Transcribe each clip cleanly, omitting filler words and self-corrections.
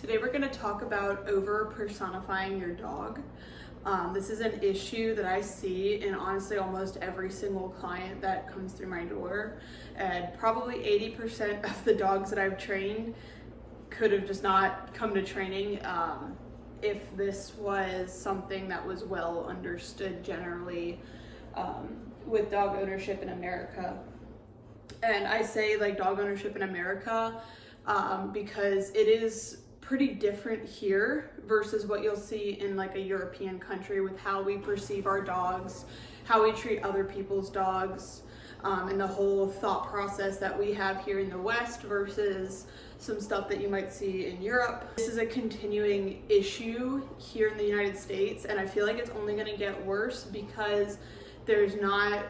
Today we're going to talk about over-personifying your dog. This is an issue that I see in honestly almost every single client that comes through my door, and probably 80% of the dogs that I've trained could have just not come to training if this was something that was well understood generally with dog ownership in America. And I say like dog ownership in America because it is pretty different here versus what you'll see in like a European country with how we perceive our dogs, how we treat other people's dogs, and the whole thought process that we have here in the West versus some stuff that you might see in Europe. This is a continuing issue here in the United States, and I feel like it's only going to get worse because there's not,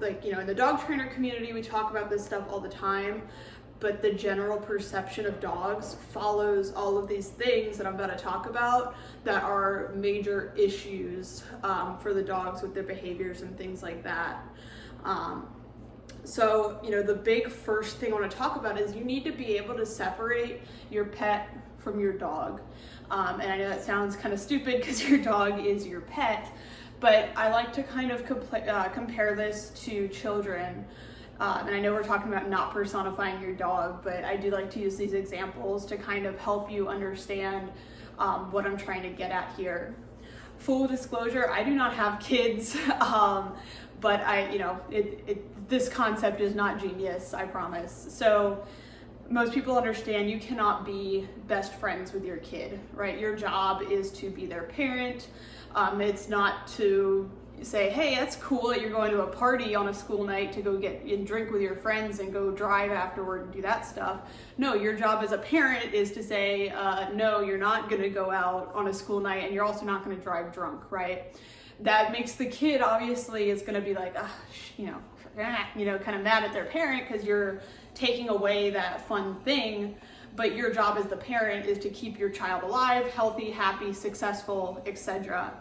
like, you know, in the dog trainer community we talk about this stuff all the time, but the general perception of dogs follows all of these things that I'm about to talk about that are major issues for the dogs with their behaviors and things like that. So, you know, the big first thing I want to talk about is you need to be able to separate your pet from your dog. And I know that sounds kind of stupid because your dog is your pet, but I like to kind of compare this to children. And I know we're talking about not personifying your dog, but I do like to use these examples to kind of help you understand what I'm trying to get at here. Full disclosure, I do not have kids, but this concept is not genius, I promise. So most people understand you cannot be best friends with your kid, right? Your job is to be their parent. It's not to say, hey, that's cool that you're going to a party on a school night to go get and drink with your friends and go drive afterward and do that stuff. No, your job as a parent is to say, no, you're not going to go out on a school night, and you're also not going to drive drunk, right? That makes the kid obviously is going to be like, kind of mad at their parent because you're taking away that fun thing. But your job as the parent is to keep your child alive, healthy, happy, successful, etc.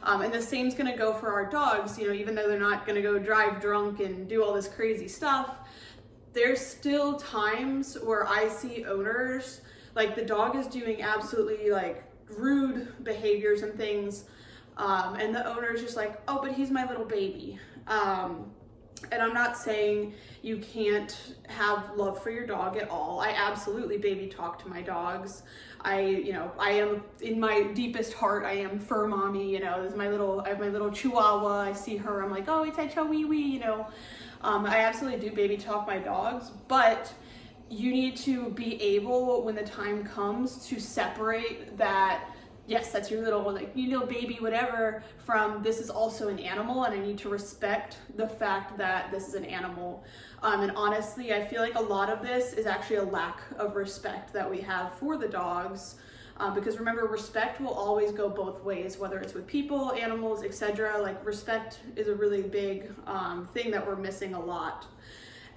And the same is going to go for our dogs. You know, even though they're not going to go drive drunk and do all this crazy stuff, there's still times where I see owners, like the dog is doing absolutely like rude behaviors and things, and the owner is just like, oh, but he's my little baby. And I'm not saying you can't have love for your dog at all. I absolutely baby talk to my dogs. I am in my deepest heart, I am fur mommy, I have my little chihuahua. I see her, I'm like, oh, it's a wee wee, I absolutely do baby talk my dogs, but you need to be able, when the time comes, to separate that. Yes, that's your little, baby, whatever, from this is also an animal, and I need to respect the fact that this is an animal. And honestly, I feel like a lot of this is actually a lack of respect that we have for the dogs. Because remember, respect will always go both ways, whether it's with people, animals, etc. Like, respect is a really big thing that we're missing a lot.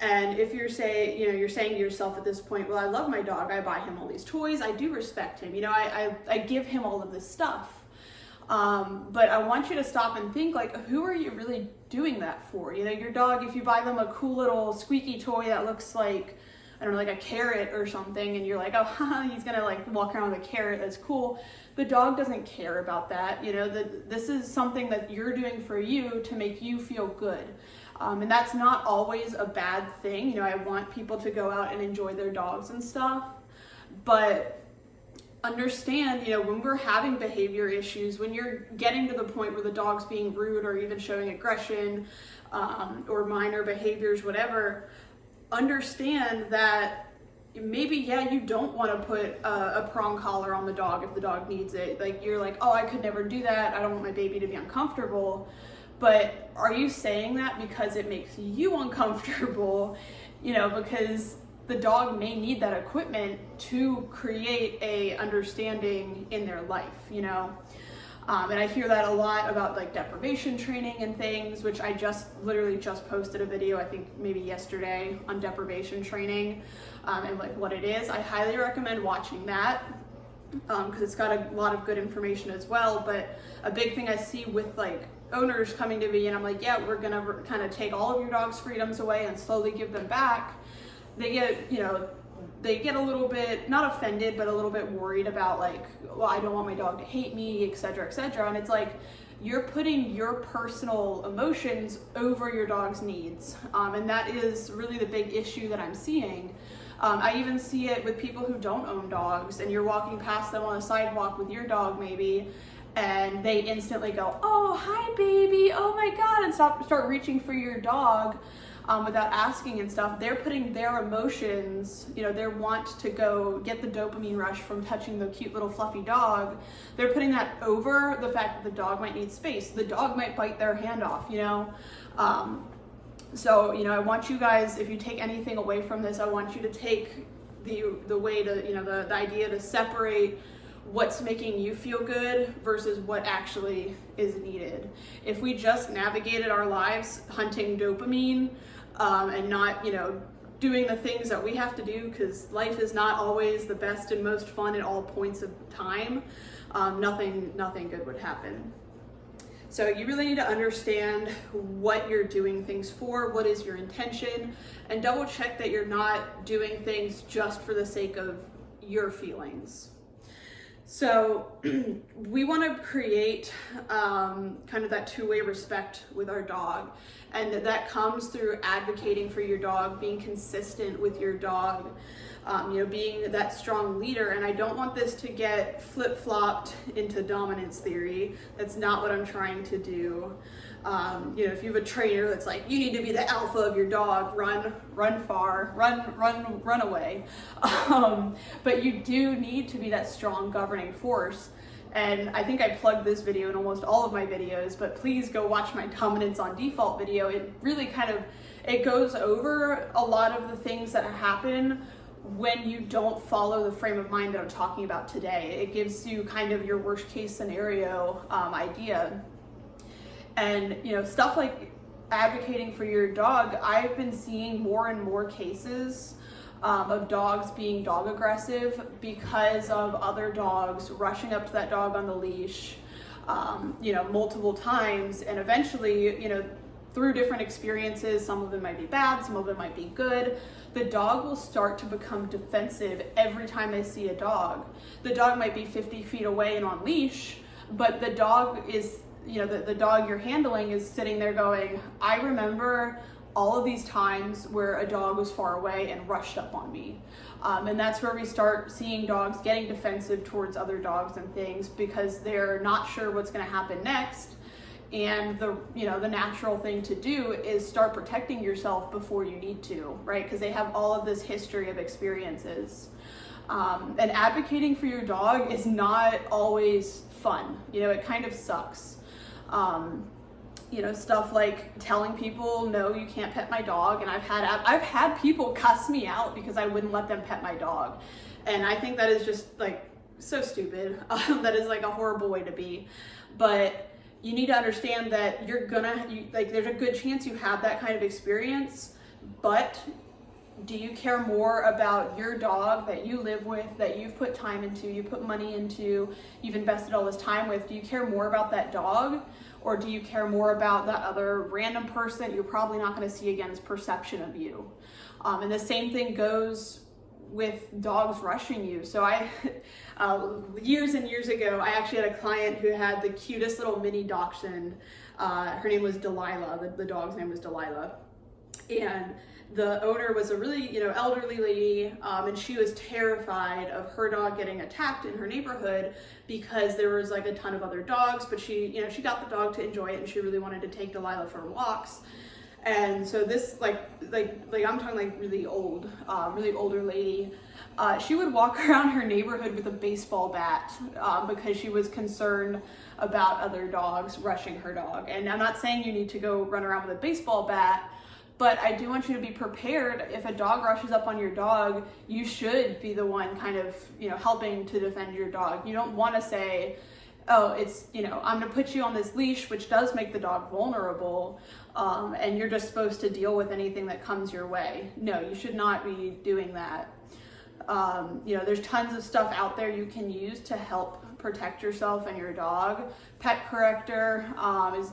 And if you're saying to yourself at this point, well, I love my dog, I buy him all these toys, I do respect him, I give him all of this stuff. But I want you to stop and think, like, who are you really doing that for? Your dog, if you buy them a cool little squeaky toy that looks like, I don't know, like a carrot or something, and you're like, oh, haha, he's gonna like walk around with a carrot, that's cool. The dog doesn't care about that. This is something that you're doing for you to make you feel good. And that's not always a bad thing. I want people to go out and enjoy their dogs and stuff, but understand, when we're having behavior issues, when you're getting to the point where the dog's being rude or even showing aggression, or minor behaviors, whatever, understand that maybe, you don't want to put a prong collar on the dog if the dog needs it. Like, you're like, oh, I could never do that, I don't want my baby to be uncomfortable. But are you saying that because it makes you uncomfortable? Because the dog may need that equipment to create a understanding in their life, And I hear that a lot about like deprivation training and things, which I literally just posted a video, I think maybe yesterday, on deprivation training, and like what it is. I highly recommend watching that, because it's got a lot of good information as well. But a big thing I see with like owners coming to me and I'm like, yeah, we're gonna kind of take all of your dog's freedoms away and slowly give them back, they get, they get a little bit, not offended, but a little bit worried about like, well, I don't want my dog to hate me, et cetera, et cetera. And it's like, you're putting your personal emotions over your dog's needs. And that is really the big issue that I'm seeing. I even see it with people who don't own dogs, and you're walking past them on a sidewalk with your dog maybe, and they instantly go, oh, hi baby, oh my God, and start reaching for your dog without asking and stuff. They're putting their emotions, you know, their want to go get the dopamine rush from touching the cute little fluffy dog, they're putting that over the fact that the dog might need space. The dog might bite their hand off, you know? So, you know, I want you guys, if you take anything away from this, I want you to take the way to, you know, the idea to separate what's making you feel good versus what actually is needed. If we just navigated our lives hunting dopamine and not, you know, doing the things that we have to do, because life is not always the best and most fun at all points of time, nothing good would happen. So you really need to understand what you're doing things for, what is your intention, and double check that you're not doing things just for the sake of your feelings. So we want to create kind of that two-way respect with our dog, and that comes through advocating for your dog, being consistent with your dog, you know, being that strong leader. And I don't want this to get flip-flopped into dominance theory. That's not what I'm trying to do. You know, if you have a trainer that's like, you need to be the alpha of your dog, run far, run away. But you do need to be that strong governing force. And I think I plugged this video in almost all of my videos, but please go watch my dominance on default video. It really it goes over a lot of the things that happen when you don't follow the frame of mind that I'm talking about today. It gives you kind of your worst case scenario idea. And, you know, stuff like advocating for your dog, I've been seeing more and more cases of dogs being dog aggressive because of other dogs rushing up to that dog on the leash, you know, multiple times. And eventually, you know, through different experiences, some of them might be bad, some of them might be good, the dog will start to become defensive every time they see a dog. The dog might be 50 feet away and on leash, but the dog is, you know, the dog you're handling is sitting there going, I remember all of these times where a dog was far away and rushed up on me. And that's where we start seeing dogs getting defensive towards other dogs and things because they're not sure what's going to happen next. And the natural thing to do is start protecting yourself before you need to, right? Because they have all of this history of experiences. And advocating for your dog is not always fun. You know, it kind of sucks. You know, stuff like telling people, no, you can't pet my dog. And I've had people cuss me out because I wouldn't let them pet my dog. And I think that is just like so stupid. That is like a horrible way to be. But you need to understand that there's a good chance you have that kind of experience, but do you care more about your dog that you live with, that you've put time into, you put money into, you've invested all this time with? Do you care more about that dog, or do you care more about that other random person you're probably not going to see again's perception of you? And the same thing goes with dogs rushing you. So years and years ago, I actually had a client who had the cutest little mini dachshund. Her name was Delilah. The dog's name was Delilah. And the owner was a really, elderly lady, and she was terrified of her dog getting attacked in her neighborhood because there was like a ton of other dogs, but she got the dog to enjoy it, and she really wanted to take Delilah for walks. And so this like I'm talking like really older lady, she would walk around her neighborhood with a baseball bat because she was concerned about other dogs rushing her dog. And I'm not saying you need to go run around with a baseball bat, but I do want you to be prepared. If a dog rushes up on your dog, you should be the one kind of, helping to defend your dog. You don't want to say, oh, it's, I'm going to put you on this leash, which does make the dog vulnerable, and you're just supposed to deal with anything that comes your way. No, you should not be doing that. There's tons of stuff out there you can use to help protect yourself and your dog. Pet corrector,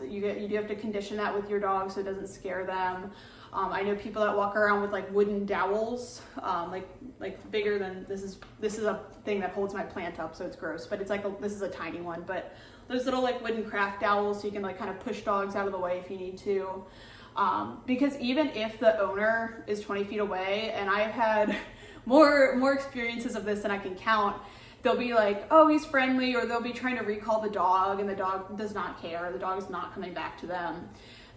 you do have to condition that with your dog so it doesn't scare them. I know people that walk around with like wooden dowels, like bigger than this is a thing that holds my plant up, so it's gross, but it's like this is a tiny one. But those little like wooden craft dowels, so you can like kind of push dogs out of the way if you need to. Because even if the owner is 20 feet away, and I've had more experiences of this than I can count, they'll be like, oh, he's friendly, or they'll be trying to recall the dog and the dog does not care, the dog is not coming back to them.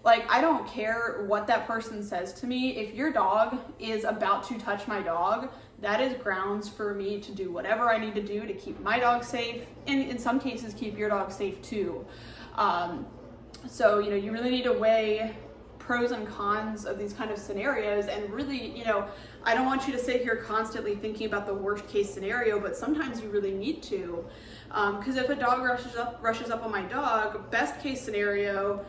Like, I don't care what that person says to me. If your dog is about to touch my dog, that is grounds for me to do whatever I need to do to keep my dog safe, and in some cases keep your dog safe too. So, you know, you really need to weigh pros and cons of these kind of scenarios, and really, you know, I don't want you to sit here constantly thinking about the worst case scenario, but sometimes you really need to, because if a dog rushes up on my dog, best case scenario,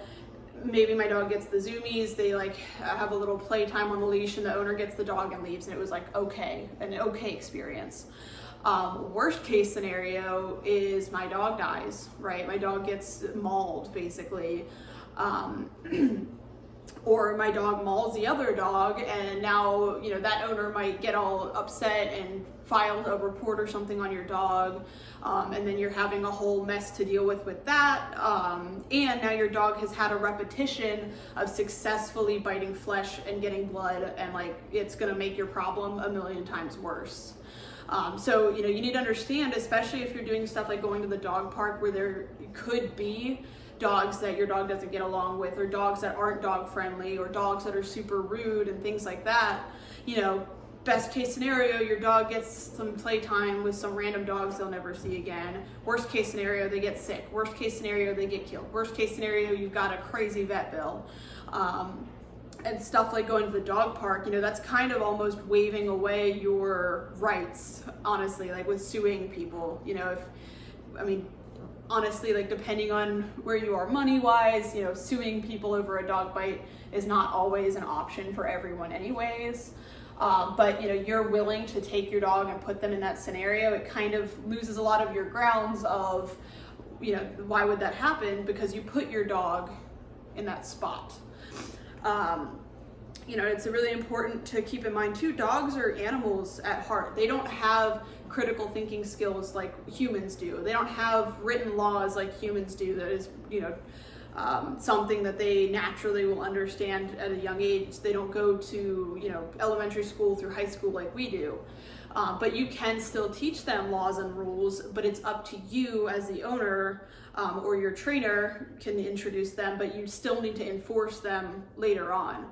maybe my dog gets the zoomies, they like have a little playtime on the leash, and the owner gets the dog and leaves, and it was like an okay experience. Worst case scenario is my dog dies, right? My dog gets mauled basically. Or my dog mauls the other dog, and now, you know, that owner might get all upset and file a report or something on your dog, and then you're having a whole mess to deal with that, and now your dog has had a repetition of successfully biting flesh and getting blood, and like it's gonna make your problem a million times worse. So, you know, you need to understand, especially if you're doing stuff like going to the dog park where there could be dogs that your dog doesn't get along with, or dogs that aren't dog friendly, or dogs that are super rude and things like that. You know, best case scenario, your dog gets some playtime with some random dogs they'll never see again. Worst case scenario, they get sick. Worst case scenario, they get killed. Worst case scenario, you've got a crazy vet bill. And stuff like going to the dog park, you know, that's kind of almost waving away your rights, honestly, like with suing people. You know, honestly, like depending on where you are money-wise, you know, suing people over a dog bite is not always an option for everyone anyways. But, you know, you're willing to take your dog and put them in that scenario, it kind of loses a lot of your grounds of, you know, why would that happen? Because you put your dog in that spot. You know, it's really important to keep in mind too, dogs are animals at heart. They don't have critical thinking skills like humans do. They don't have written laws like humans do. That is, you know, something that they naturally will understand at a young age. They don't go to, you know, elementary school through high school like we do. But you can still teach them laws and rules, but it's up to you as the owner, or your trainer can introduce them, but you still need to enforce them later on.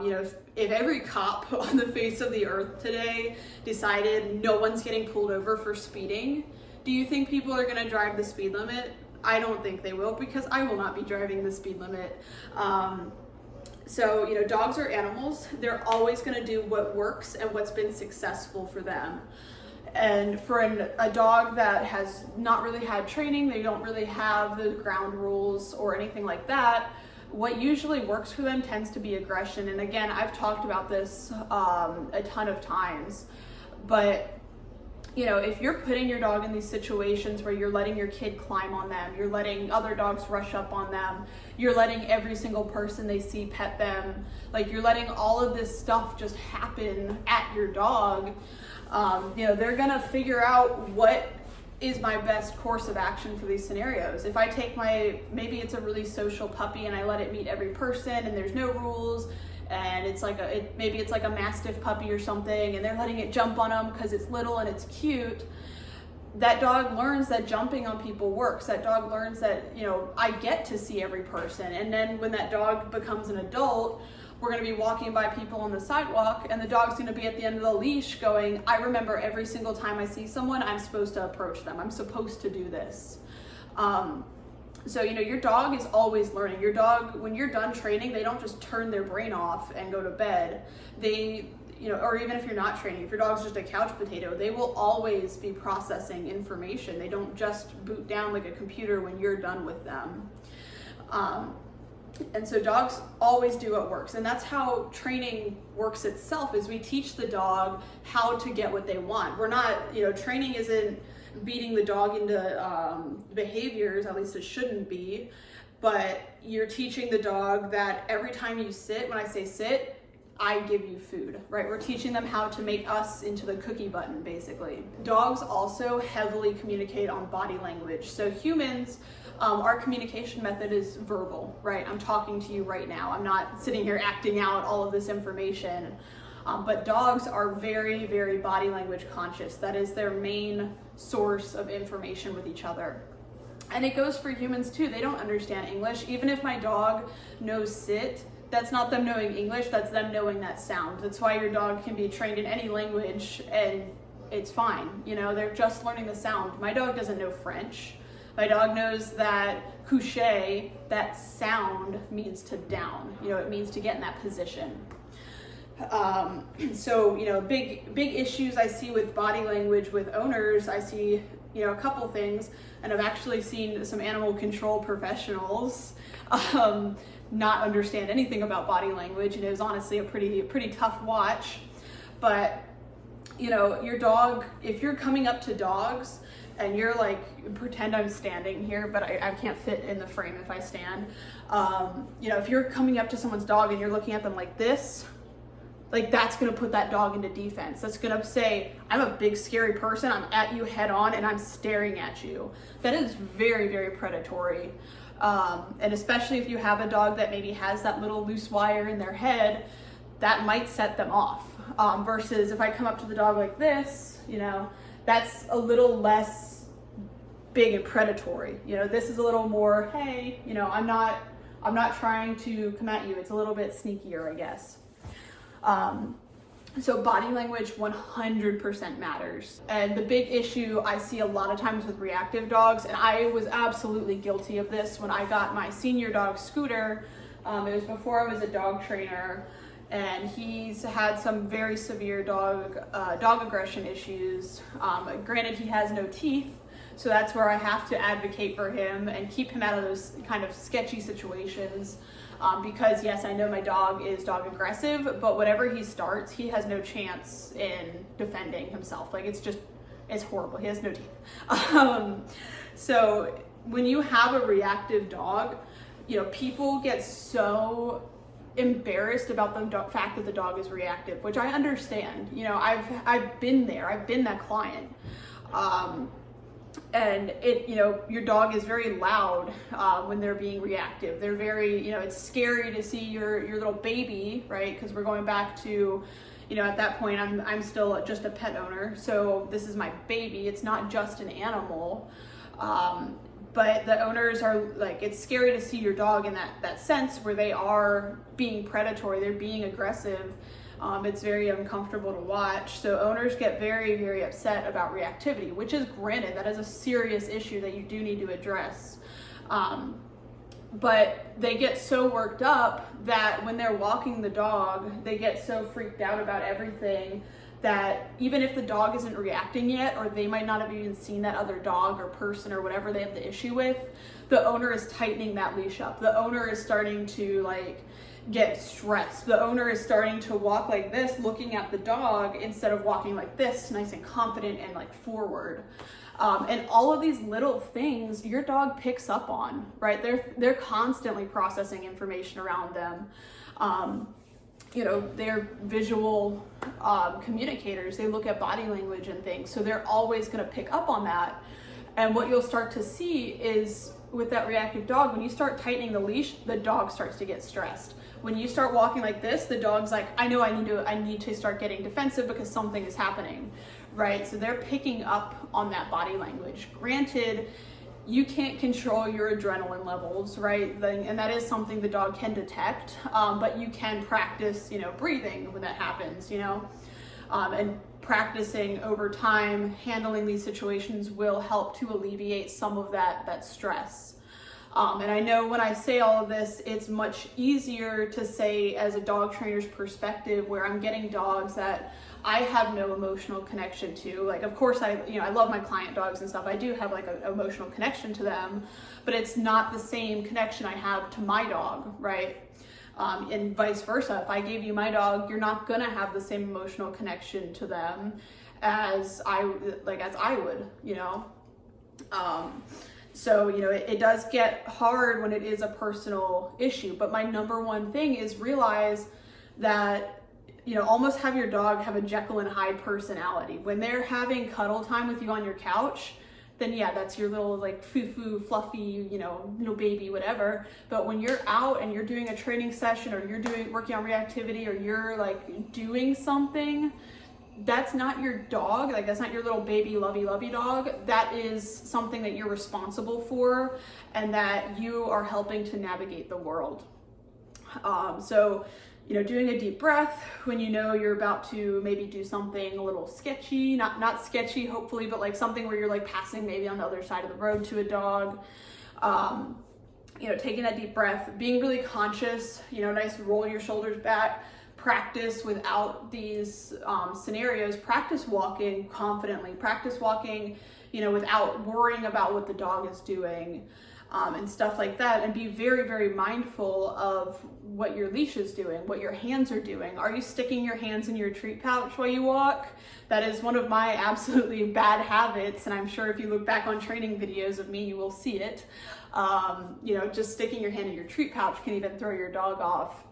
You know, if every cop on the face of the earth today decided no one's getting pulled over for speeding, do you think people are going to drive the speed limit? I don't think they will, because I will not be driving the speed limit. So, you know, dogs are animals. They're always going to do what works and what's been successful for them. And for a dog that has not really had training, they don't really have the ground rules or anything like that, what usually works for them tends to be aggression. And again, I've talked about this a ton of times, but you know, if you're putting your dog in these situations where you're letting your kid climb on them, you're letting other dogs rush up on them, you're letting every single person they see pet them, like you're letting all of this stuff just happen at your dog, you know, they're gonna figure out what is my best course of action for these scenarios. If I take maybe it's a really social puppy and I let it meet every person and there's no rules, and it's like maybe it's like a Mastiff puppy or something, and they're letting it jump on them because it's little and it's cute. That dog learns that jumping on people works. That dog learns that, you know, I get to see every person. And then when that dog becomes an adult, we're going to be walking by people on the sidewalk, and the dog's going to be at the end of the leash going, I remember every single time I see someone, I'm supposed to approach them. I'm supposed to do this. So, you know, your dog is always learning. Your dog, when you're done training, they don't just turn their brain off and go to bed. They, you know, or even if you're not training, if your dog's just a couch potato, they will always be processing information. They don't just boot down like a computer when you're done with them. And so dogs always do what works. And that's how training works itself, is we teach the dog how to get what they want. We're not, you know, training isn't beating the dog into behaviors, at least it shouldn't be, but you're teaching the dog that every time you sit, when I say sit, I give you food, right? We're teaching them how to make us into the cookie button, basically. Dogs also heavily communicate on body language. So humans, our communication method is verbal, right? I'm talking to you right now. I'm not sitting here acting out all of this information. But dogs are very, very body language conscious. That is their main source of information with each other. And it goes for humans too. They don't understand English. Even if my dog knows sit, that's not them knowing English, that's them knowing that sound. That's why your dog can be trained in any language and it's fine. You know, they're just learning the sound. My dog doesn't know French. My dog knows that coucher, that sound means to down. You know, it means to get in that position. So, you know, big issues I see with body language with owners, I see, you know, a couple things, and I've actually seen some animal control professionals not understand anything about body language, and it was honestly a pretty tough watch. But, you know, your dog, if you're coming up to dogs and you're like, pretend I'm standing here, but I can't fit in the frame if I stand. You know, if you're coming up to someone's dog and you're looking at them like this, like that's gonna put that dog into defense. That's gonna say, I'm a big scary person, I'm at you head on and I'm staring at you. That is very, very predatory. And especially if you have a dog that maybe has that little loose wire in their head, that might set them off. Versus if I come up to the dog like this, you know, that's a little less big and predatory. You know, this is a little more, hey, you know, I'm not trying to come at you. It's a little bit sneakier, I guess. So body language 100% matters. And the big issue I see a lot of times with reactive dogs, and I was absolutely guilty of this when I got my senior dog, Scooter. It was before I was a dog trainer, and he's had some very severe dog aggression issues. Granted, he has no teeth, so that's where I have to advocate for him and keep him out of those kind of sketchy situations. Because yes, I know my dog is dog aggressive, but whatever he starts, he has no chance in defending himself. Like it's horrible. He has no teeth. So when you have a reactive dog, you know, people get so embarrassed about the fact that the dog is reactive, which I understand. You know, I've been there. I've been that client. And it, you know, your dog is very loud when they're being reactive. They're very, you know, it's scary to see your little baby, right? Because we're going back to, you know, at that point, I'm still just a pet owner. So this is my baby. It's not just an animal. But the owners are like, it's scary to see your dog in that sense where they are being predatory. They're being aggressive. It's very uncomfortable to watch. So owners get very, very upset about reactivity, which is granted, that is a serious issue that you do need to address. But they get so worked up that when they're walking the dog, they get so freaked out about everything that even if the dog isn't reacting yet, or they might not have even seen that other dog or person or whatever they have the issue with, the owner is tightening that leash up. The owner is starting to like get stressed. The owner is starting to walk like this, looking at the dog instead of walking like this, nice and confident and like forward. And all of these little things your dog picks up on, right? They're constantly processing information around them. You know, they're visual communicators. They look at body language and things. So they're always going to pick up on that. And what you'll start to see is with that reactive dog, when you start tightening the leash, the dog starts to get stressed. When you start walking like this, the dog's like, I know I need to start getting defensive because something is happening, right? So they're picking up on that body language. Granted, you can't control your adrenaline levels, right? And that is something the dog can detect, but you can practice, you know, breathing when that happens, you know, and practicing over time, handling these situations will help to alleviate some of that stress. And I know when I say all of this, it's much easier to say as a dog trainer's perspective, where I'm getting dogs that I have no emotional connection to. Like, of course, I love my client dogs and stuff. I do have like an emotional connection to them, but it's not the same connection I have to my dog, right? And vice versa. If I gave you my dog, you're not gonna have the same emotional connection to them as I would, you know? So, you know, it does get hard when it is a personal issue, but my number one thing is realize that almost have your dog have a Jekyll and Hyde personality. When they're having cuddle time with you on your couch, then yeah, that's your little like foo-foo, fluffy, little baby, whatever. But when you're out and you're doing a training session, or you're working on reactivity, or you're like doing something, that's not your dog. Like, that's not your little baby lovey dog. That is something that you're responsible for, and that you are helping to navigate the world. So doing a deep breath when you're about to maybe do something a little sketchy, not sketchy hopefully, but like something where you're like passing maybe on the other side of the road to a dog. Taking that deep breath, being really conscious, nice roll your shoulders back. Practice without these scenarios. Practice walking confidently. Practice walking, without worrying about what the dog is doing, and stuff like that. And be very, very mindful of what your leash is doing, what your hands are doing. Are you sticking your hands in your treat pouch while you walk? That is one of my absolutely bad habits, and I'm sure if you look back on training videos of me, you will see it. Just sticking your hand in your treat pouch can even throw your dog off.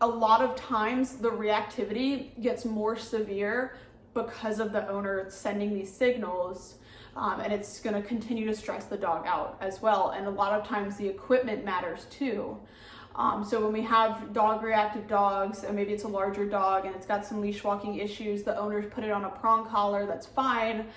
A lot of times the reactivity gets more severe because of the owner sending these signals, and it's going to continue to stress the dog out as well. And a lot of times the equipment matters too. So when we have reactive dogs, and maybe it's a larger dog and it's got some leash walking issues, the owners put it on a prong collar, that's fine.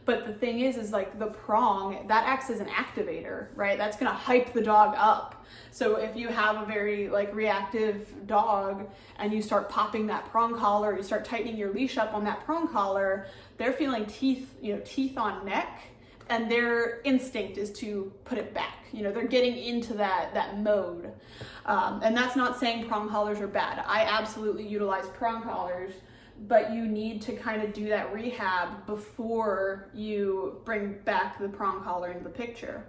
But the thing is like the prong, that acts as an activator, right? That's gonna hype the dog up. So if you have a very like reactive dog and you start popping that prong collar, you start tightening your leash up on that prong collar, they're feeling teeth on neck, and their instinct is to put it back. They're getting into that mode. And that's not saying prong collars are bad. I absolutely utilize prong collars, but you need to kind of do that rehab before you bring back the prong collar into the picture.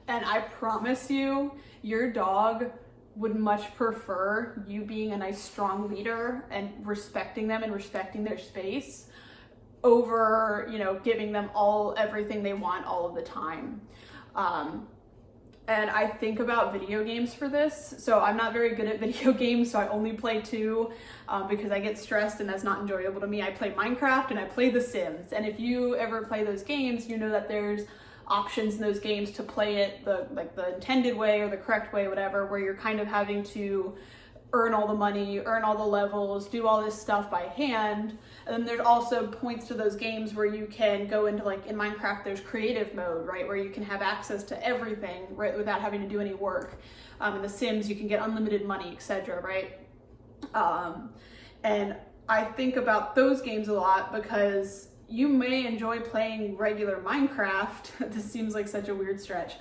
And I promise you, your dog would much prefer you being a nice strong leader and respecting them and respecting their space over, giving them everything they want all of the time. And I think about video games for this. So I'm not very good at video games, so I only play 2 because I get stressed and that's not enjoyable to me. I play Minecraft and I play The Sims. And if you ever play those games, you know that there's options in those games to play it the intended way or the correct way, whatever, where you're kind of having to earn all the money, earn all the levels, do all this stuff by hand. And then there's also points to those games where you can go into, like in Minecraft, there's creative mode, right? Where you can have access to everything, right? Without having to do any work. In The Sims, you can get unlimited money, etc., right? And I think about those games a lot because you may enjoy playing regular Minecraft. This seems like such a weird stretch.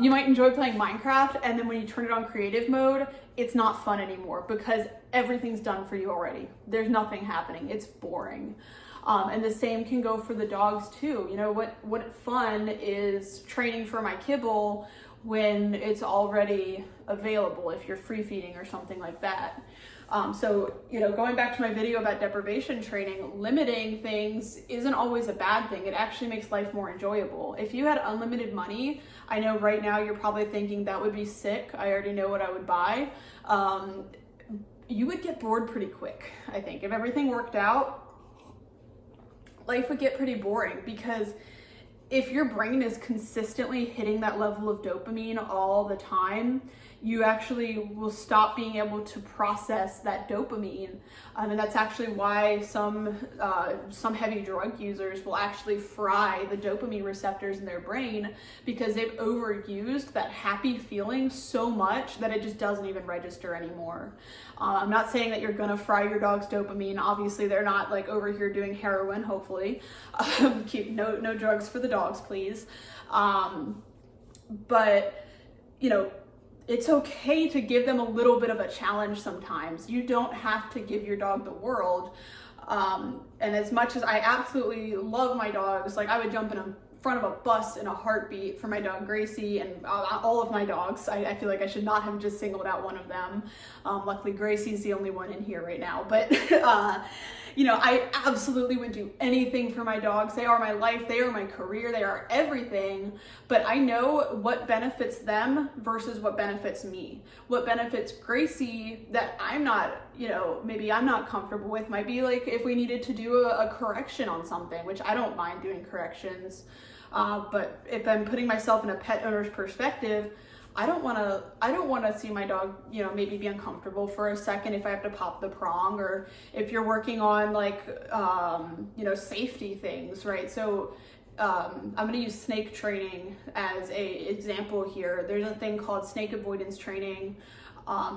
You might enjoy playing Minecraft, and then when you turn it on creative mode, it's not fun anymore because everything's done for you already. There's nothing happening. It's boring. And the same can go for the dogs too. What fun is training for my kibble when it's already available if you're free feeding or something like that. So going back to my video about deprivation training, limiting things isn't always a bad thing. It actually makes life more enjoyable. If you had unlimited money, I know right now you're probably thinking that would be sick. I already know what I would buy. You would get bored pretty quick, I think. If everything worked out, life would get pretty boring, because if your brain is consistently hitting that level of dopamine all the time, you actually will stop being able to process that dopamine. And that's actually why some heavy drug users will actually fry the dopamine receptors in their brain, because they've overused that happy feeling so much that it just doesn't even register anymore. I'm not saying that you're gonna fry your dog's dopamine. Obviously, they're not like over here doing heroin, hopefully. Keep no drugs for the dogs, please. But, it's okay to give them a little bit of a challenge sometimes. You don't have to give your dog the world. And as much as I absolutely love my dogs, like I would jump in a front of a bus in a heartbeat for my dog Gracie and all of my dogs. I feel like I should not have just singled out one of them. Luckily Gracie's the only one in here right now, but you know, I absolutely would do anything for my dogs. They are my life, they are my career, they are everything, but I know what benefits them versus what benefits me. What benefits Gracie that I'm not, you know, maybe I'm not comfortable with might be like if we needed to do a correction on something, which I don't mind doing corrections. But if I'm putting myself in a pet owner's perspective, I don't want to see my dog, you know, maybe be uncomfortable for a second if I have to pop the prong, or if you're working on like, you know, safety things, right? So I'm going to use snake training as a example here. There's a thing called snake avoidance training.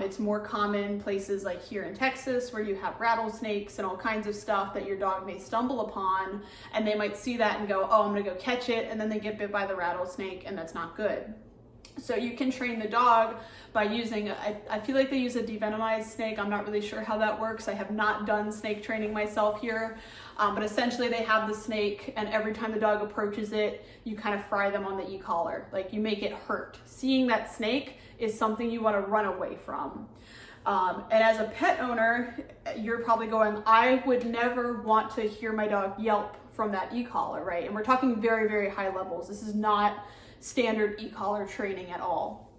It's more common places like here in Texas where you have rattlesnakes and all kinds of stuff that your dog may stumble upon, and they might see that and go, oh, I'm gonna go catch it, and then they get bit by the rattlesnake, and that's not good. So you can train the dog by using, I feel like they use a devenomized snake. I'm not really sure how that works. I have not done snake training myself here, but essentially they have the snake, and every time the dog approaches it, you kind of fry them on the e-collar. Like, you make it hurt. Seeing that snake is something you want to run away from. And as a pet owner, you're probably going, I would never want to hear my dog yelp from that e-collar, right? And we're talking very, very high levels. This is not standard e-collar training at all.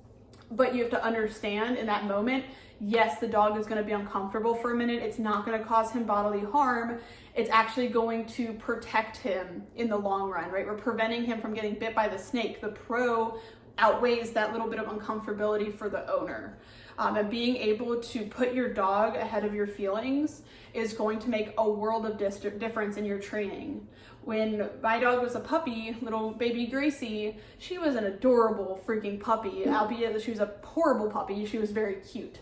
But you have to understand in that moment, yes, the dog is going to be uncomfortable for a minute. It's not going to cause him bodily harm. It's actually going to protect him in the long run, right? We're preventing him from getting bit by the snake. The pro outweighs that little bit of uncomfortability for the owner. And being able to put your dog ahead of your feelings is going to make a world of difference in your training. When my dog was a puppy, little baby Gracie, she was an adorable freaking puppy, albeit that she was a horrible puppy. She was very cute.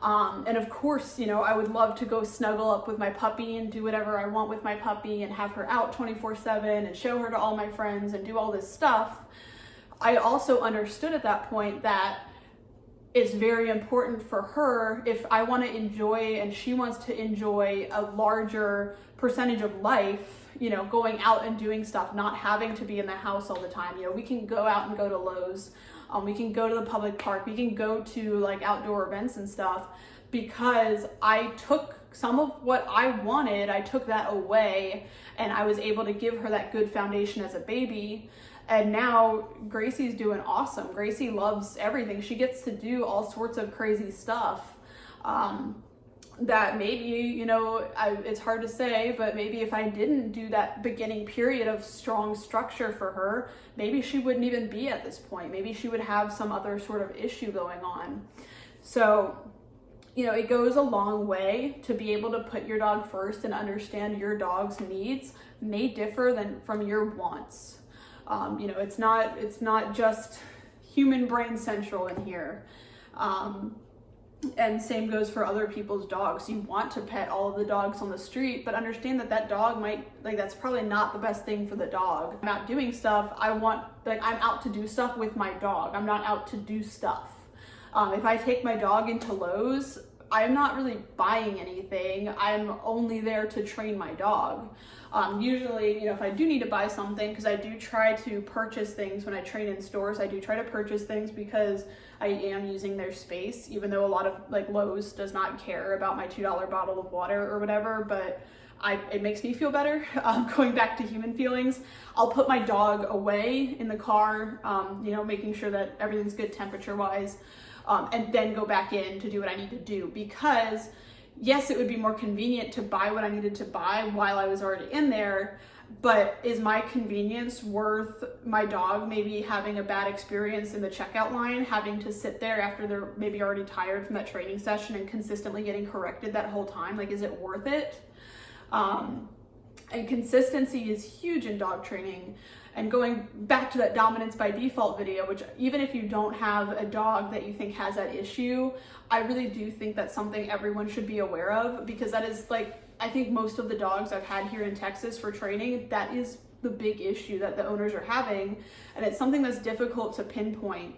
And of course, you know, I would love to go snuggle up with my puppy and do whatever I want with my puppy and have her out 24/7 and show her to all my friends and do all this stuff. I also understood at that point that it's very important for her, if I want to enjoy and she wants to enjoy a larger percentage of life, you know, going out and doing stuff, not having to be in the house all the time. You know, we can go out and go to Lowe's, we can go to the public park, we can go to like outdoor events and stuff, because I took some of what I wanted, I took that away, and I was able to give her that good foundation as a baby. And now Gracie's doing awesome. Gracie loves everything. She gets to do all sorts of crazy stuff that maybe, you know, it's hard to say, but maybe if I didn't do that beginning period of strong structure for her, maybe she wouldn't even be at this point. Maybe she would have some other sort of issue going on. So, you know, it goes a long way to be able to put your dog first and understand your dog's needs may differ from your wants. You know, it's not just human brain central in here. And same goes for other people's dogs. You want to pet all of the dogs on the street, but understand that that dog might, like, that's probably not the best thing for the dog. I'm out doing stuff. I'm out to do stuff with my dog. I'm not out to do stuff. If I take my dog into Lowe's, I'm not really buying anything. I'm only there to train my dog. Usually, you know, if I do need to buy something, because I do try to purchase things when I train in stores, I do try to purchase things because I am using their space, even though a lot of like Lowe's does not care about my $2 bottle of water or whatever, but it makes me feel better. Going back to human feelings, I'll put my dog away in the car, you know, making sure that everything's good temperature wise, and then go back in to do what I need to do, because yes, it would be more convenient to buy what I needed to buy while I was already in there, but is my convenience worth my dog maybe having a bad experience in the checkout line, having to sit there after they're maybe already tired from that training session and consistently getting corrected that whole time? Like, is it worth it? And consistency is huge in dog training. And going back to that dominance by default video, which even if you don't have a dog that you think has that issue, I really do think that's something everyone should be aware of, because that is, like, I think most of the dogs I've had here in Texas for training, that is the big issue that the owners are having. And it's something that's difficult to pinpoint,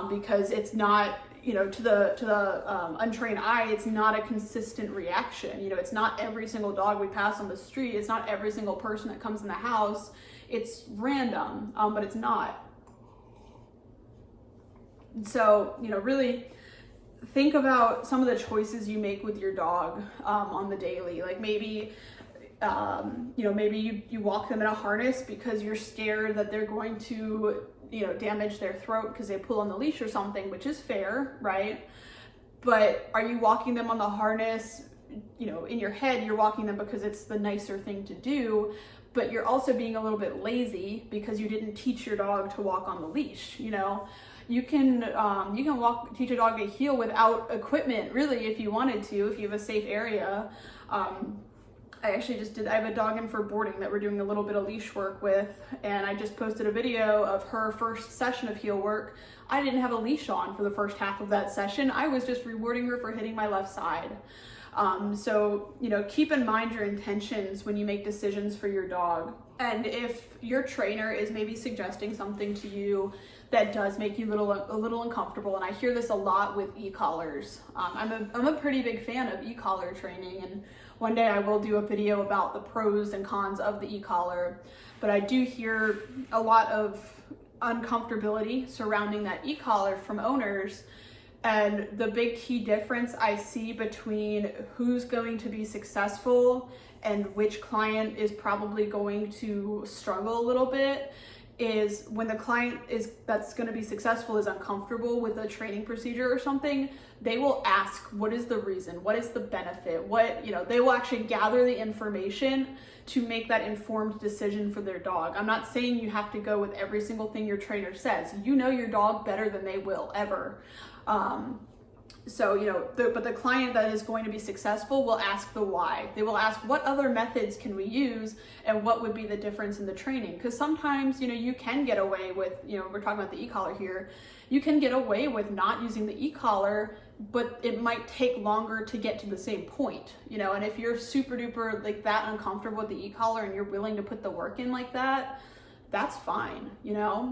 because it's not, you know, to the untrained eye, it's not a consistent reaction. You know, it's not every single dog we pass on the street. It's not every single person that comes in the house it's random, but it's not. So, really think about some of the choices you make with your dog on the daily. Like maybe, maybe you walk them in a harness because you're scared that they're going to, damage their throat because they pull on the leash or something, which is fair, right? But are you walking them on the harness, in your head, you're walking them because it's the nicer thing to do, but you're also being a little bit lazy because you didn't teach your dog to walk on the leash, You can teach a dog to heel without equipment, really, if you wanted to, if you have a safe area. I have a dog in for boarding that we're doing a little bit of leash work with, and I just posted a video of her first session of heel work. I didn't have a leash on for the first half of that session. I was just rewarding her for hitting my left side. So, keep in mind your intentions when you make decisions for your dog. And if your trainer is maybe suggesting something to you that does make you a little uncomfortable, and I hear this a lot with e-collars. I'm a pretty big fan of e-collar training, and one day I will do a video about the pros and cons of the e-collar, but I do hear a lot of uncomfortability surrounding that e-collar from owners. And the big key difference I see between who's going to be successful and which client is probably going to struggle a little bit is when the client that's going to be successful is uncomfortable with a training procedure or something, they will ask, what is the reason? What is the benefit? They will actually gather the information to make that informed decision for their dog. I'm not saying you have to go with every single thing your trainer says. You know your dog better than they will ever. But the client that is going to be successful will ask the why. They will ask, what other methods can we use and what would be the difference in the training? Because sometimes, you can get away with, we're talking about the e-collar here, you can get away with not using the e-collar, but it might take longer to get to the same point, and if you're super duper like that uncomfortable with the e-collar and you're willing to put the work in like that, that's fine,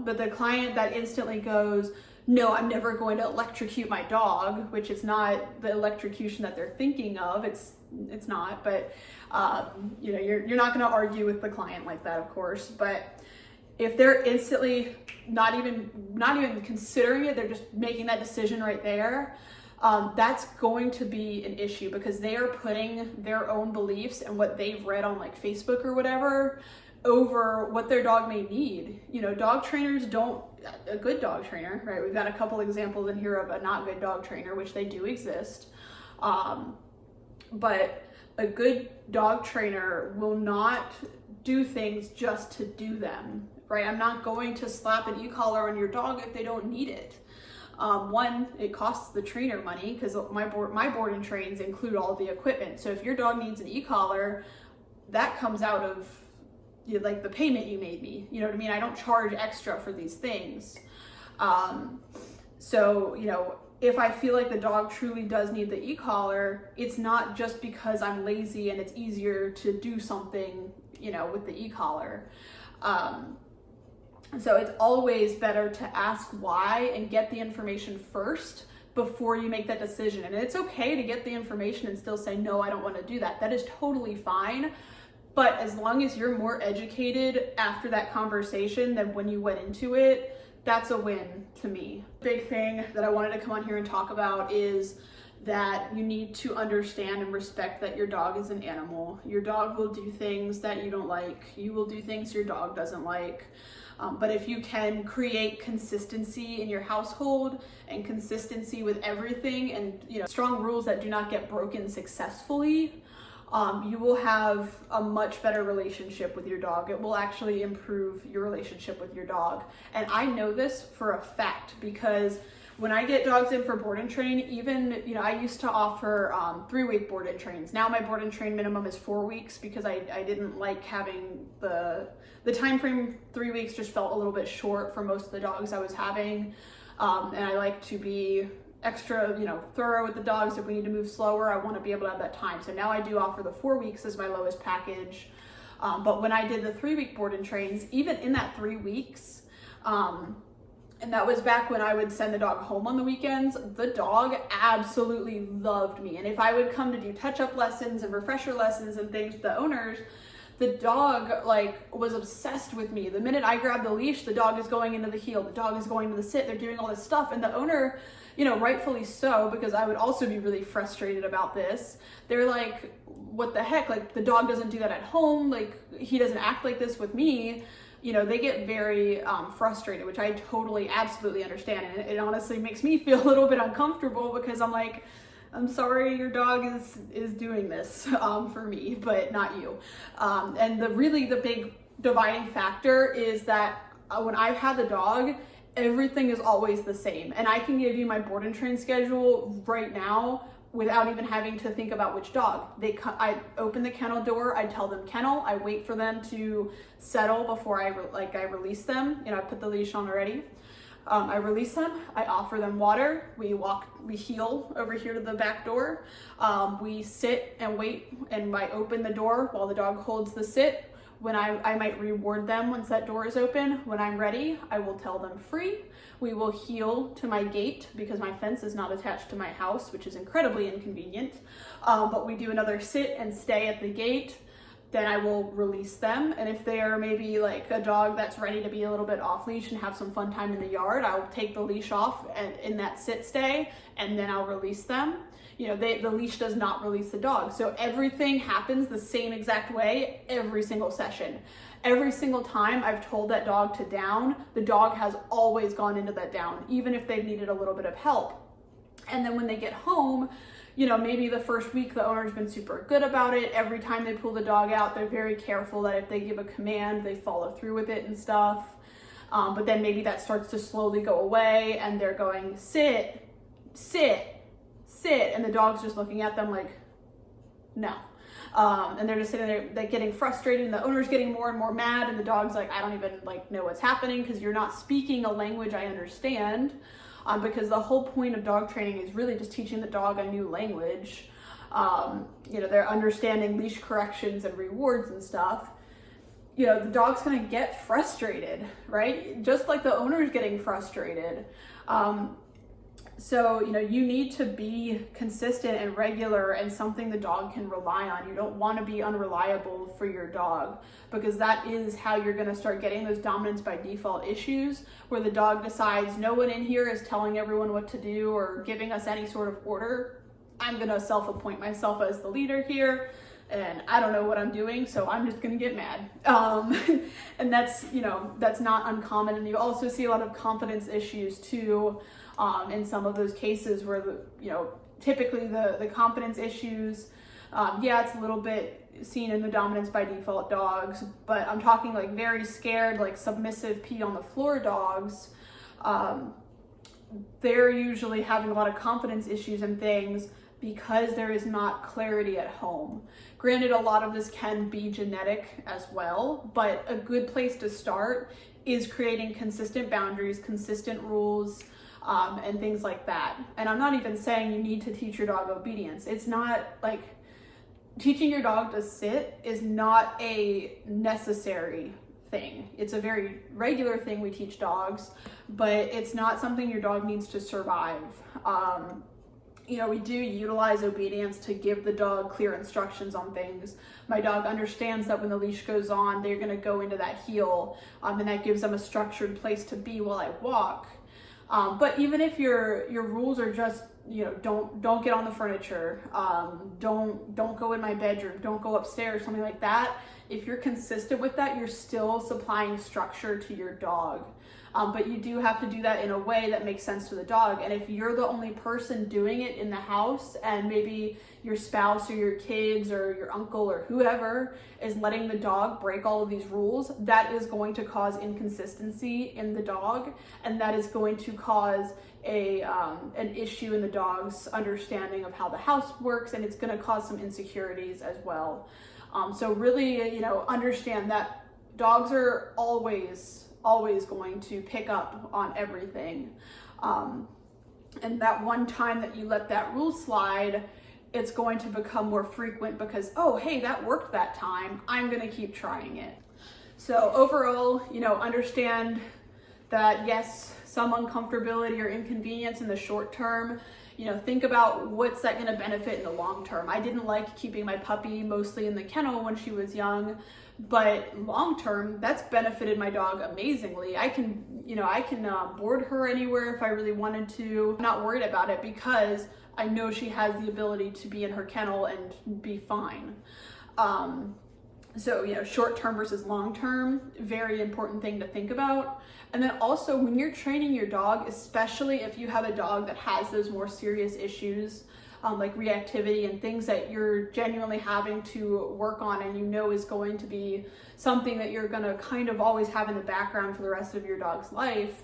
but the client that instantly goes, no, I'm never going to electrocute my dog, which is not the electrocution that they're thinking of. It's not, but you're not going to argue with the client like that, of course. But if they're instantly not even considering it, they're just making that decision right there. That's going to be an issue because they are putting their own beliefs and what they've read on like Facebook or whatever over what their dog may need. Dog trainers a good dog trainer, right? We've got a couple examples in here of a not good dog trainer, which they do exist. But a good dog trainer will not do things just to do them, right? I'm not going to slap an e-collar on your dog if they don't need it. One, it costs the trainer money because my board and trains include all the equipment. So if your dog needs an e-collar, that comes out of like the payment you made me, you know what I mean? I don't charge extra for these things. If I feel like the dog truly does need the e-collar, it's not just because I'm lazy and it's easier to do something, with the e-collar. So it's always better to ask why and get the information first before you make that decision. And it's okay to get the information and still say, no, I don't want to do that. That is totally fine. But as long as you're more educated after that conversation than when you went into it, that's a win to me. Big thing that I wanted to come on here and talk about is that you need to understand and respect that your dog is an animal. Your dog will do things that you don't like. You will do things your dog doesn't like. But if you can create consistency in your household and consistency with everything and strong rules that do not get broken successfully, you will have a much better relationship with your dog. It will actually improve your relationship with your dog. And I know this for a fact because when I get dogs in for board and train, even, I used to offer 3-week board and trains. Now my board and train minimum is 4 weeks because I didn't like having the time frame. 3 weeks just felt a little bit short for most of the dogs I was having. And I like to be extra, thorough with the dogs. If we need to move slower, I want to be able to have that time. So now I do offer the 4 weeks as my lowest package. But when I did the 3-week board and trains, even in that 3 weeks, and that was back when I would send the dog home on the weekends, the dog absolutely loved me. And if I would come to do touch-up lessons and refresher lessons and things with the owners, the dog like was obsessed with me. The minute I grabbed the leash, the dog is going into the heel, the dog is going to the sit, they're doing all this stuff. And the owner, you know, rightfully so, because I would also be really frustrated about this. They're like, what the heck? Like, the dog doesn't do that at home. Like, he doesn't act like this with me. You know, they get very frustrated, which I totally, absolutely understand. And it honestly makes me feel a little bit uncomfortable, because I'm like, I'm sorry your dog is doing this for me, but not you. And the big dividing factor is that when I've had the dog, everything is always the same. And I can give you my board and train schedule right now without even having to think about which dog. I open the kennel door, I tell them kennel, I wait for them to settle before I release them. You know, I put the leash on already. I release them, I offer them water, we heel over here to the back door. We sit and wait, and I open the door while the dog holds the sit. When I might reward them once that door is open. When I'm ready, I will tell them free. We will heel to my gate, because my fence is not attached to my house, which is incredibly inconvenient. But we do another sit and stay at the gate. Then I will release them. And if they are maybe like a dog that's ready to be a little bit off leash and have some fun time in the yard, I'll take the leash off and in that sit stay, and then I'll release them. You know, the leash does not release the dog. So everything happens the same exact way every single session. Every single time I've told that dog to down, the dog has always gone into that down, even if they've needed a little bit of help. And then when they get home, you know, maybe the first week the owner's been super good about it. Every time they pull the dog out, they're very careful that if they give a command, they follow through with it and stuff. But then maybe that starts to slowly go away, and they're going, sit, sit, sit, and the dog's just looking at them like, no. And they're just sitting there, like, getting frustrated, and the owner's getting more and more mad, and the dog's like, I don't even like know what's happening, because you're not speaking a language I understand. Because the whole point of dog training is really just teaching the dog a new language. You know, they're understanding leash corrections and rewards and stuff. You know, the dog's gonna get frustrated, right? Just like the owner's getting frustrated. So, you know, you need to be consistent and regular and something the dog can rely on. You don't want to be unreliable for your dog, because that is how you're going to start getting those dominance by default issues, where the dog decides no one in here is telling everyone what to do or giving us any sort of order. I'm going to self-appoint myself as the leader here, and I don't know what I'm doing, so I'm just going to get mad. And that's, you know, that's not uncommon. And you also see a lot of confidence issues too. In some of those cases where typically the confidence issues, it's a little bit seen in the dominance by default dogs, but I'm talking like very scared, like submissive pee on the floor dogs. They're usually having a lot of confidence issues and things because there is not clarity at home. Granted, a lot of this can be genetic as well, but a good place to start is creating consistent boundaries, consistent rules, and things like that. And I'm not even saying you need to teach your dog obedience. It's not like teaching your dog to sit is not a necessary thing. It's a very regular thing we teach dogs, but it's not something your dog needs to survive. You know, we do utilize obedience to give the dog clear instructions on things. My dog understands that when the leash goes on, they're gonna go into that heel, and that gives them a structured place to be while I walk. But even if your rules are just, you know, don't get on the furniture, don't go in my bedroom, don't go upstairs, something like that. If you're consistent with that, you're still supplying structure to your dog. But you do have to do that in a way that makes sense to the dog. And if you're the only person doing it in the house, and maybe your spouse or your kids or your uncle or whoever is letting the dog break all of these rules, that is going to cause inconsistency in the dog, and that is going to cause an issue in the dog's understanding of how the house works, and it's going to cause some insecurities as well. So really, you know, understand that dogs are always going to pick up on everything. And that one time that you let that rule slide, it's going to become more frequent because, oh, hey, that worked that time, I'm gonna keep trying it. So overall, you know, understand that yes, some uncomfortability or inconvenience in the short term, you know, think about what's that gonna benefit in the long term. I didn't like keeping my puppy mostly in the kennel when she was young, but long term, that's benefited my dog amazingly. I can board her anywhere if I really wanted to. I'm not worried about it because I know she has the ability to be in her kennel and be fine. So, short term versus long term, very important thing to think about. And then also when you're training your dog, especially if you have a dog that has those more serious issues, like reactivity and things that you're genuinely having to work on and is going to be something that you're gonna kind of always have in the background for the rest of your dog's life,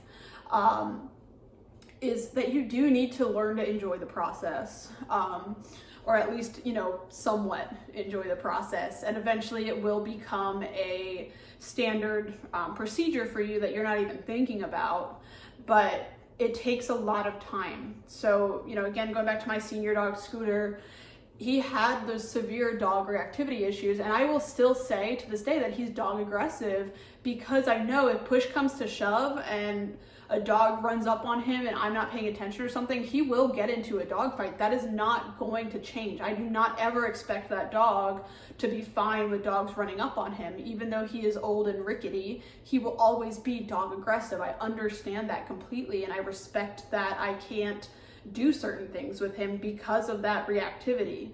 is that you do need to learn to enjoy the process. Or at least, somewhat enjoy the process. And eventually it will become a standard procedure for you that you're not even thinking about, but it takes a lot of time. So, again, going back to my senior dog, Scooter, he had those severe dog reactivity issues. And I will still say to this day that he's dog aggressive because I know if push comes to shove and a dog runs up on him and I'm not paying attention or something, he will get into a dog fight. That is not going to change. I do not ever expect that dog to be fine with dogs running up on him. Even though he is old and rickety, he will always be dog aggressive. I understand that completely, and I respect that I can't do certain things with him because of that reactivity.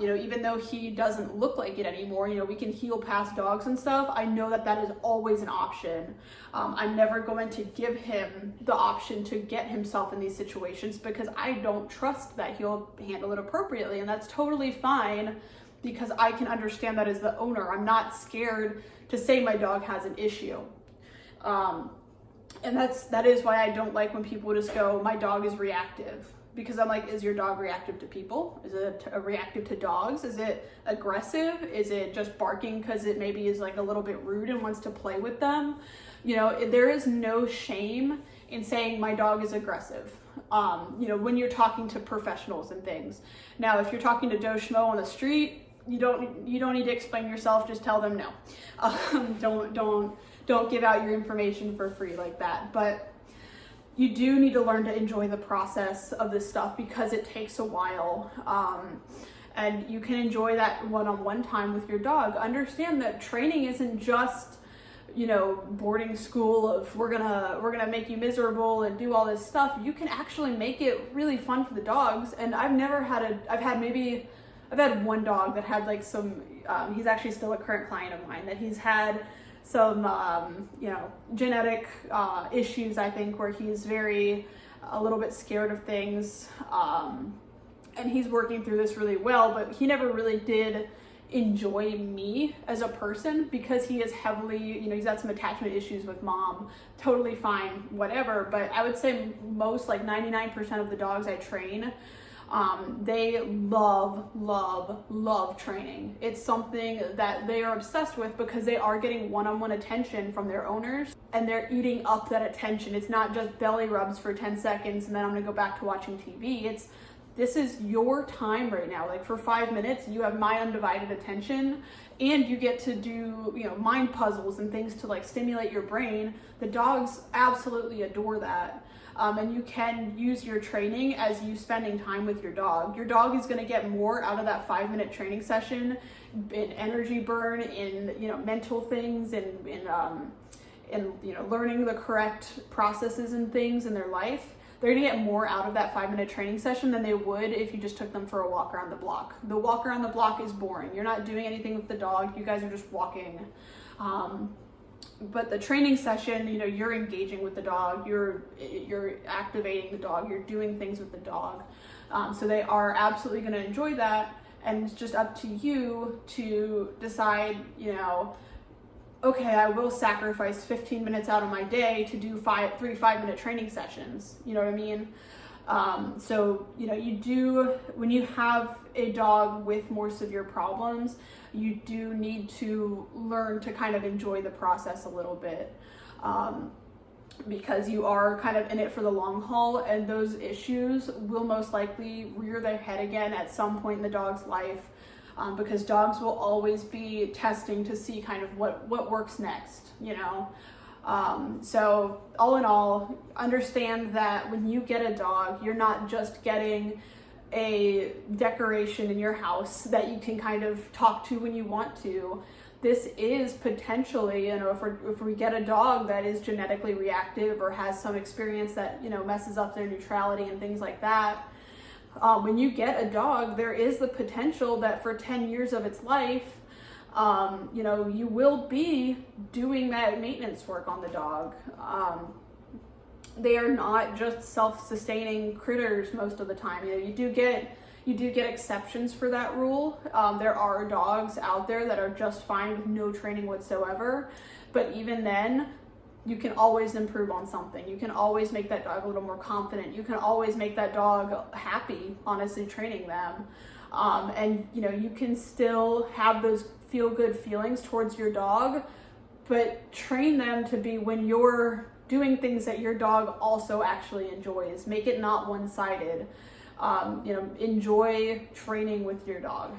Even though he doesn't look like it anymore, we can heel past dogs and stuff. I know that that is always an option. I'm never going to give him the option to get himself in these situations because I don't trust that he'll handle it appropriately. And that's totally fine because I can understand that as the owner. I'm not scared to say my dog has an issue. And that is why I don't like when people just go, my dog is reactive. Because I'm like, is your dog reactive to people? Is it reactive to dogs? Is it aggressive? Is it just barking because it maybe is like a little bit rude and wants to play with them? There is no shame in saying my dog is aggressive. When you're talking to professionals and things. Now, if you're talking to Joe Schmo on the street, you don't need to explain yourself. Just tell them no. Don't give out your information for free like that. But you do need to learn to enjoy the process of this stuff because it takes a while. And you can enjoy that one-on-one time with your dog. Understand that training isn't just, boarding school of we're gonna make you miserable and do all this stuff. You can actually make it really fun for the dogs. And I've had one dog that had like some, he's actually still a current client of mine, that he's had some, genetic issues, I think, where he's a little bit scared of things. And he's working through this really well, but he never really did enjoy me as a person because he is heavily, he's got some attachment issues with mom. Totally fine, whatever. But I would say most, like 99% of the dogs I train, they love training. It's something that they are obsessed with because they are getting one-on-one attention from their owners and they're eating up that attention. It's not just belly rubs for 10 seconds and then I'm gonna go back to watching TV. This is your time right now. Like for 5 minutes, you have my undivided attention and you get to do, mind puzzles and things to like stimulate your brain. The dogs absolutely adore that. And you can use your training as you spending time with your dog. Your dog is going to get more out of that 5-minute training session in energy burn, in mental things, in learning the correct processes and things in their life. They're going to get more out of that 5-minute training session than they would if you just took them for a walk around the block. The walk around the block is boring. You're not doing anything with the dog. You guys are just walking. But the training session, you're engaging with the dog, you're activating the dog, you're doing things with the dog. So they are absolutely going to enjoy that. And it's just up to you to decide, okay, I will sacrifice 15 minutes out of my day to do 3 5-minute training sessions. You know what I mean? When you have a dog with more severe problems, you do need to learn to kind of enjoy the process a little bit, because you are kind of in it for the long haul, and those issues will most likely rear their head again at some point in the dog's life, because dogs will always be testing to see kind of what works next, So all in all, understand that when you get a dog, you're not just getting a decoration in your house that you can kind of talk to when you want to. this is potentially, you know, if we get a dog that is genetically reactive or has some experience that, you know, messes up their neutrality and things like that, when you get a dog, there is the potential that for 10 years of its life, you know, you will be doing that maintenance work on the dog. They are not just self-sustaining critters most of the time. You know, you do get exceptions for that rule. There are dogs out there that are just fine with no training whatsoever, but even then, you can always improve on something. You can always make that dog a little more confident. You can always make that dog happy, honestly, training them. And you know, you can still have those feel-good feelings towards your dog, but train them to be when you're doing things that your dog also actually enjoys. Make it not one-sided. You know, enjoy training with your dog.